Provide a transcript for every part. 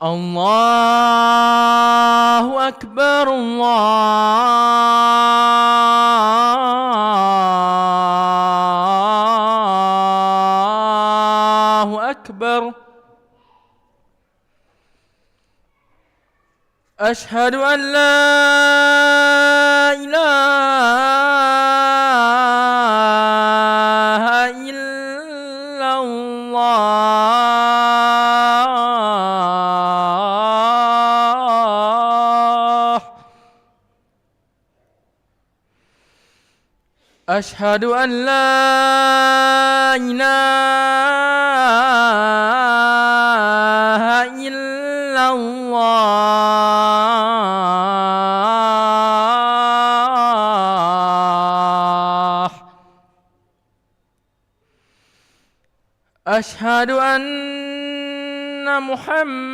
الله أكبر الله أكبر أشهد أن لا إله إلا الله أشهد أن لا إله إلا الله أشهد أن محمدًا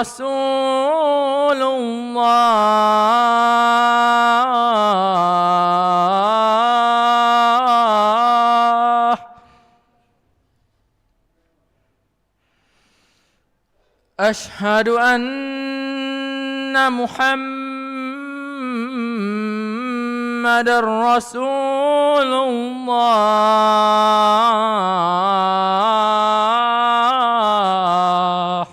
رسول الله أشهد أن محمدًا رسول الله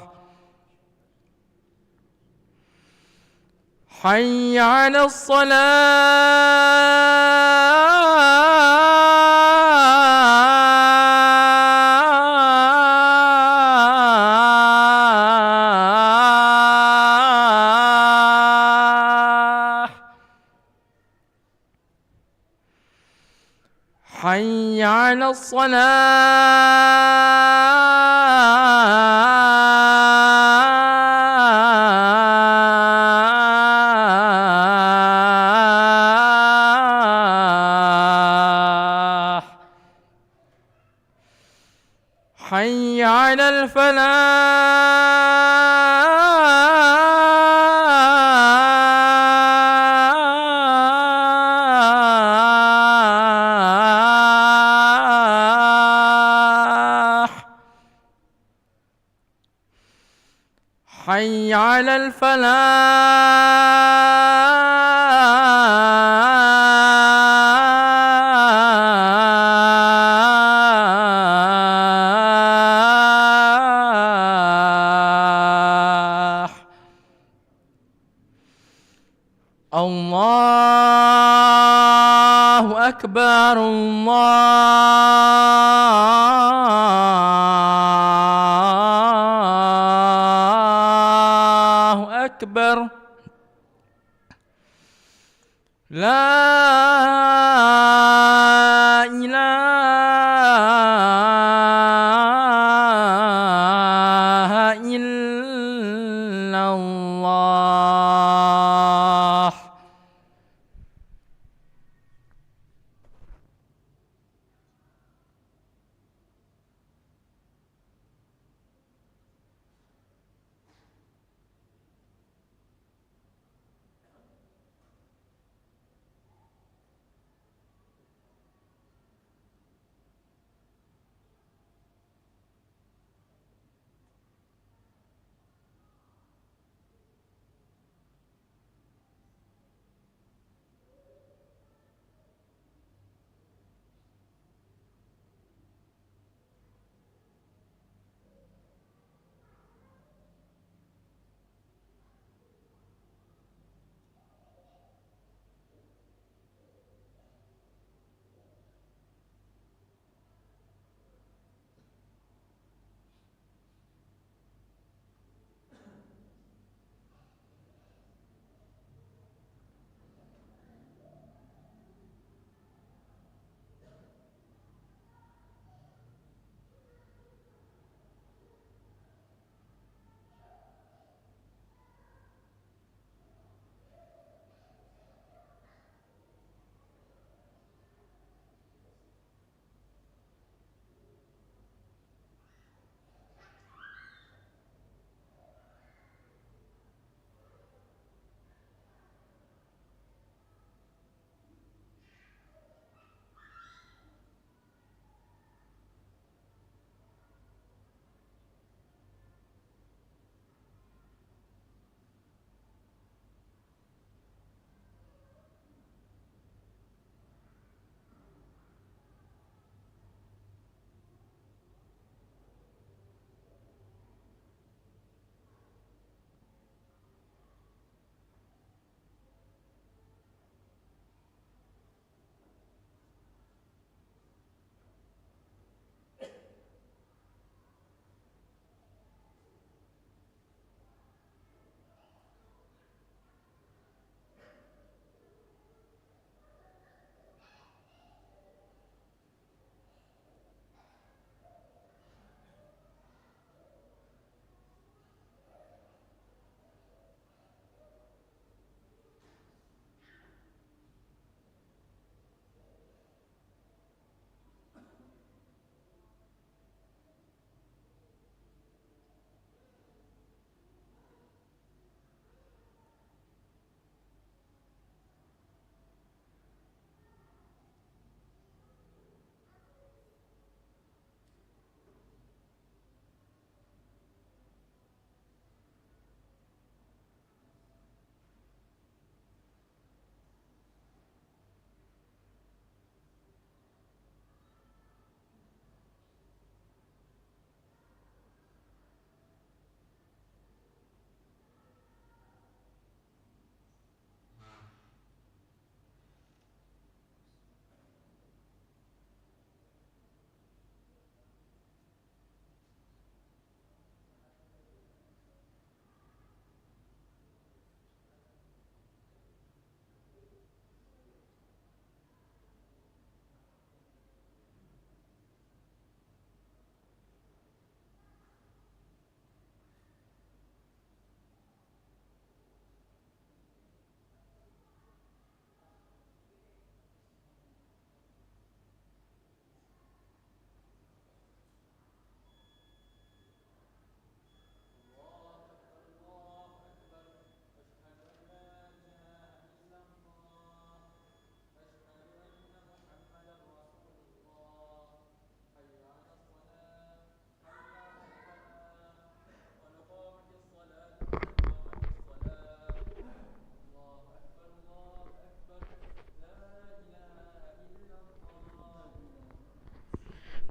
حي على الصلاة حي على الصلاة حي على الفلاح حي على الفلاح الله أكبر الله أكبر لا إله إلا الله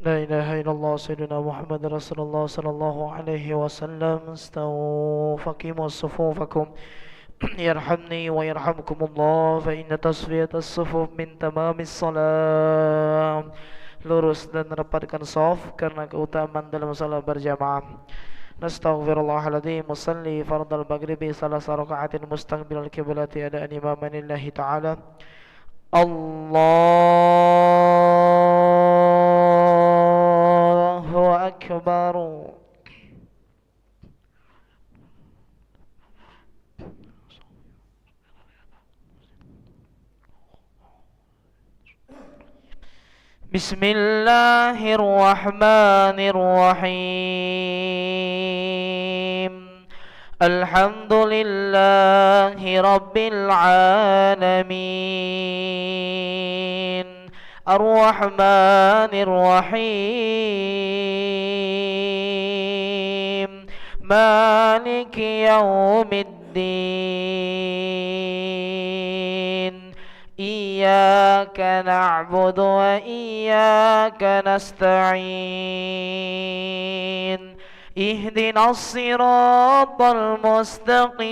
لا إله إلا الله سيدنا محمد رسول الله صلى الله عليه وسلم. استووا فقيموا صفوفكم يرحمني ويرحمكم الله، فإن تصفية الصفوف من تمام الصلاة. Lurus dan rapatkan shaf karena keutamaan dalam salat berjamaah. Nastaghfirullahaladzim. Musalli fardal maghribi salah raka'atin mustaqbilal qiblati adaan imaman lillahi ta'ala. Allahu akbar. Bismillahirrahmanirrahim. Alhamdulillahi rabbil alamin. Ar-Rahmanir Rahim. Maliki yaumiddin. Iyyaka na'budu wa iyyaka nasta'in. Ihdinas siratal mustaqim.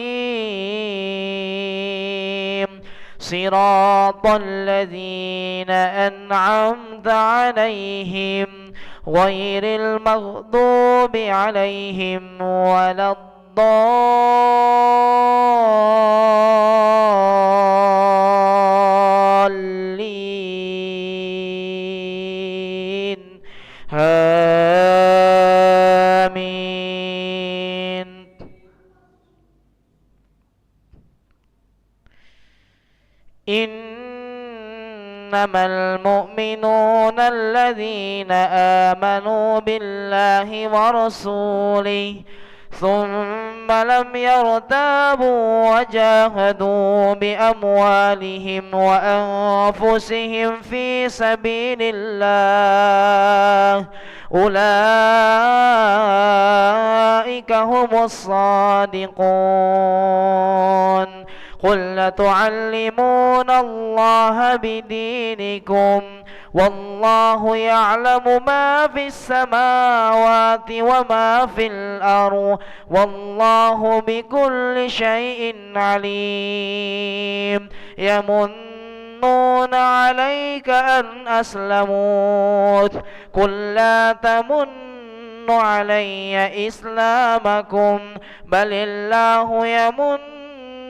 Siratal ladzina an'amta 'alaihim ghairil maghdubi 'alaihim waladdallin. Amin. Innamal mu'minuna alladhina amanu billahi wa rasulihi thumma lam yartabu wa jahadu bi amwalihim wa anfusihim fi sabilillah. Ulaika humus shadiqun. قل لتعلمون الله بدينكم والله يعلم ما في السماوات وما في الأرض والله بكل شيء عليم. يمنون عليك أن أسلموا قل لا تمنوا علي إسلامكم بل الله يمن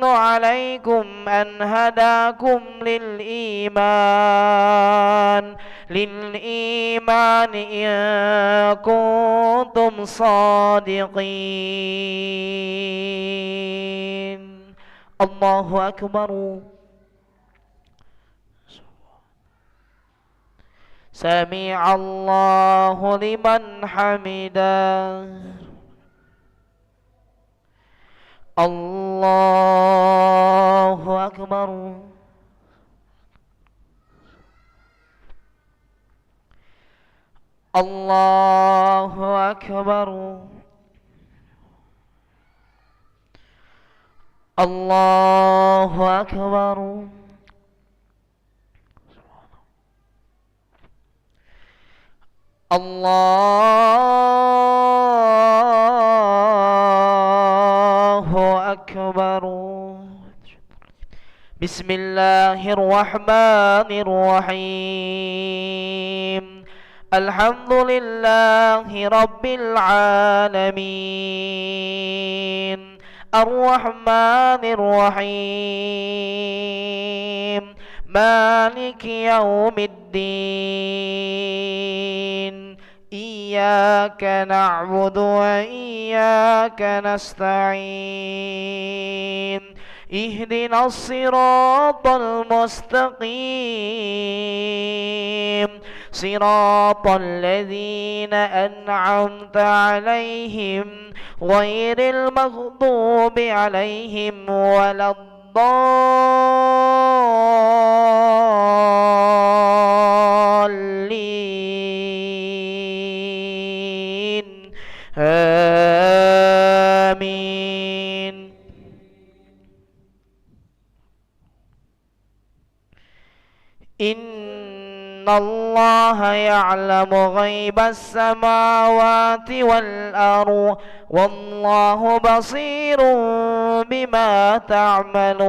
عليكم أن هداكم للإيمان إن كنتم صادقين. الله أكبر. سمع الله لمن حمده. الله أكبر. الله أكبر. الله أكبر. الله أكبر. بسم الله الرحمن الرحيم. الحمد لله رب العالمين. الرحمن الرحيم. مالك يوم الدين. إياك نعبد وإياك نستعين. اهدنا الصراط المستقيم. صراط الذين أنعمت عليهم غير المغضوب عليهم ولا الضالين. آمين. إن الله يعلم غيب السماوات والأرض والله بصير بما تعملون.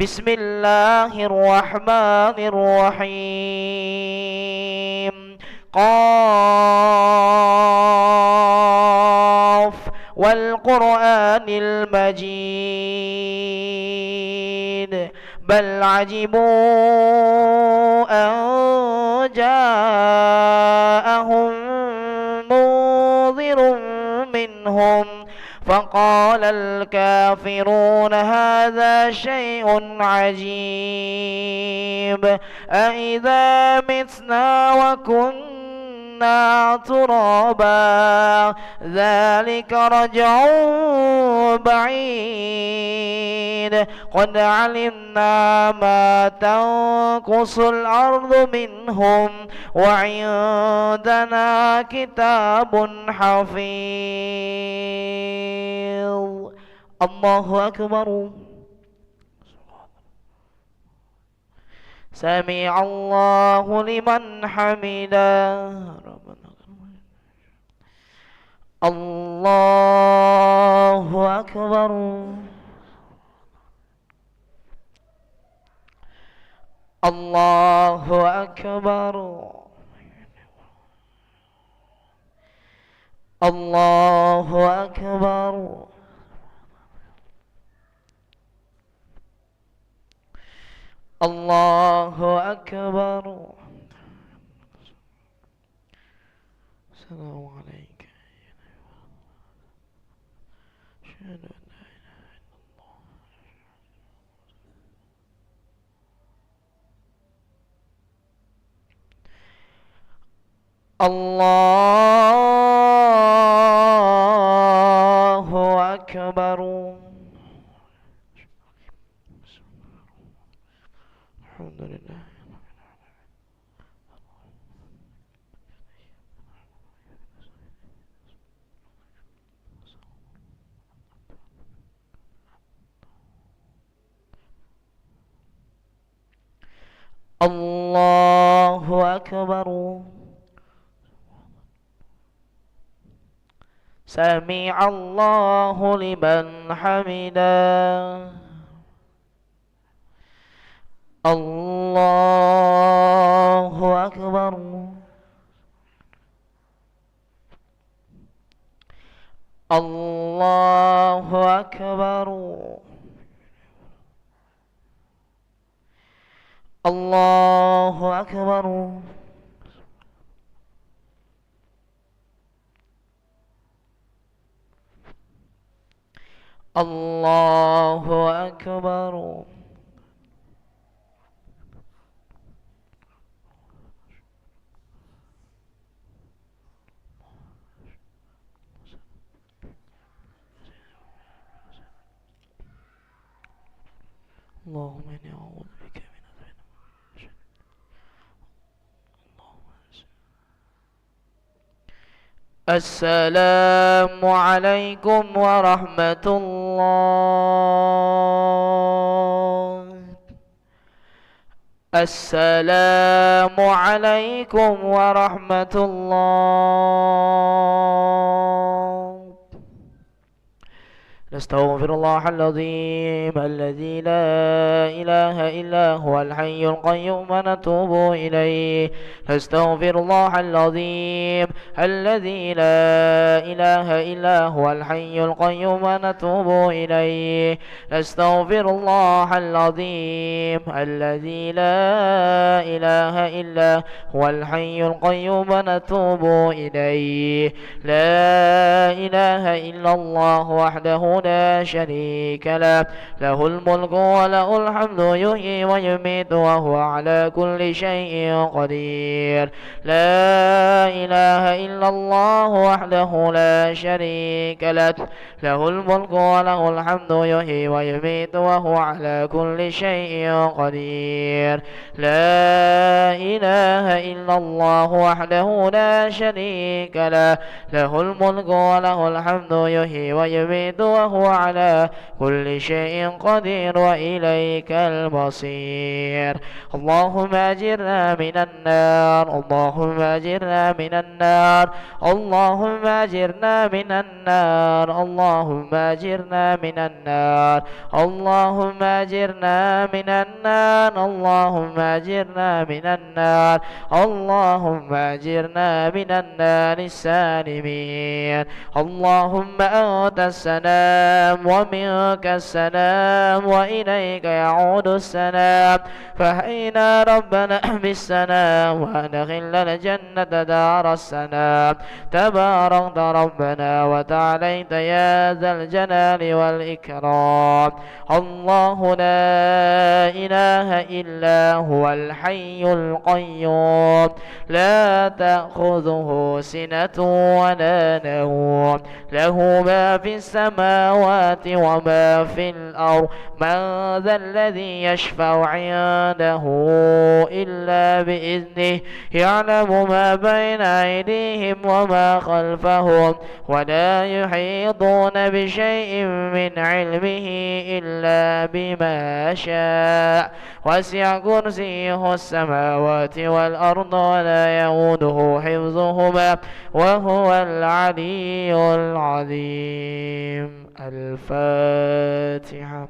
بسم الله الرحمن الرحيم. قاف والقرآن المجيد بل عجبوا أن جاءهم منذر منهم فقال الكافرون هذا شيء عجيب أإذا متنا وكنا ترابا ذلك رجع بعيد قد علمنا ما تنقص الأرض منهم وعندنا كتاب حفيظ. الله أكبر. سمع الله لمن حمده. الله أكبر. الله أكبر. الله أكبر. الله أكبر. السلام عليك. أشهد أن لا إله إلا الله. الله أكبر. الحمد لله. الله أكبر. سمع الله لمن حمده. الله أكبر. الله أكبر. الله أكبر. الله أكبر. اللهم إني أعوذ بك من عذاب السلام عليكم ورحمة الله. السلام عليكم ورحمة الله. نستغفر الله العظيم الذي لا إله إلا هو الحي القيوم ونتوب إليه. نستغفر الله العظيم الذي لا إله إلا هو الحي القيوم ونتوب إليه. نستغفر الله العظيم الذي لا إله إلا هو الحي القيوم ونتوب إليه. لا إله إلا الله وحده لا شريك له له الملك وله الحمد يحيي ويميت وهو على كل شيء قدير. لا إله إلا الله وحده لا شريك له له الملك وله الحمد يحيي ويميت وهو على كل شيء قدير. لا إله إلا الله وحده لا شريك له له الملك وله الحمد يحيي ويميت وهو وهو على كل شيء قدير وإليك المصير. اللهم أجرنا من النار، اللهم أجرنا من النار، اللهم أجرنا من النار، اللهم أجرنا من النار، اللهم أجرنا من النار، اللهم أجرنا من النار، اللهم أجرنا من النار السالمين. اللهم أنت السلام ومنك السلام وإليك يعود السلام، فحينا ربنا بالسلام وأدخلنا الجنة دار السلام. تباركت ربنا وتعاليت يا ذا الجلال والإكرام. الله لا إله إلا هو الحي القيوم، لا تأخذه سنة ولا نوم، له ما في السماوات وما في الأرض. من ذا الذي يشفع عنده إلا بإذنه، يعلم ما بين أيديهم وما خلفهم، ولا يحيطون بشيء من علمه إلا بما شاء. وسع كرسيه السماوات والأرض ولا يؤوده حفظهما وهو العلي العظيم. الفاتحة.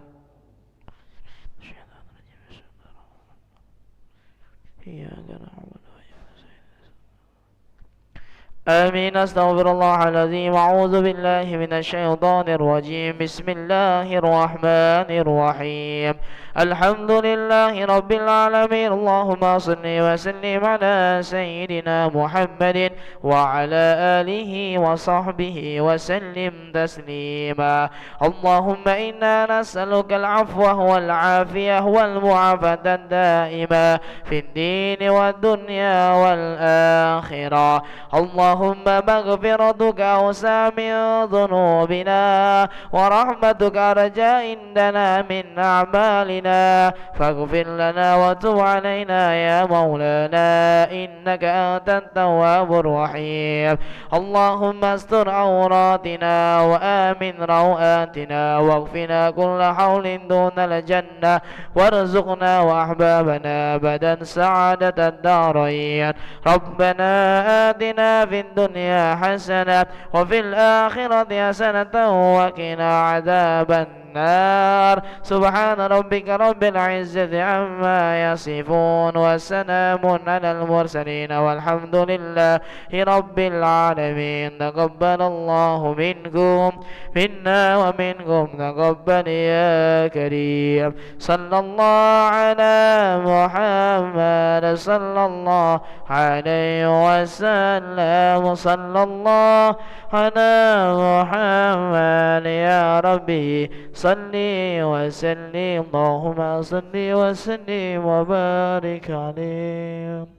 آمين. أستغفر الله العظيم. أعوذ بالله من الشيطان الرجيم. بسم الله الرحمن الرحيم. الحمد لله رب العالمين. اللهم صل وسلم على سيدنا محمد وعلى آله وصحبه وسلم تسليما. اللهم إنا نسألك العفو والعافية والمعافاة الدائمة في الدين والدنيا والآخرة. اللهم مغفرتك أوسع من ذنوبنا ورحمتك أرجى عندنا من أعمالنا، فاغفر لنا وتب علينا يا مولانا إنك أنت التواب الرحيم. اللهم استر عوراتنا وآمن روآتنا واغفنا كل حول دون الجنة، وارزقنا وأحبابنا أبدا سعادة الدارين. ربنا آتنا في الدنيا حسنة وفي الآخرة حسنة وقنا عذاب النار. سبحان ربك رب العزة عما يصفون وسلام على المرسلين والحمد لله رب العالمين. تقبل الله منكم منا ومنكم تقبل يا كريم. صلى الله على محمد صلى الله عليه وسلم. صلى الله على محمد يا ربي صلي وسلم. اللهم صل وسلم وبارك عليه.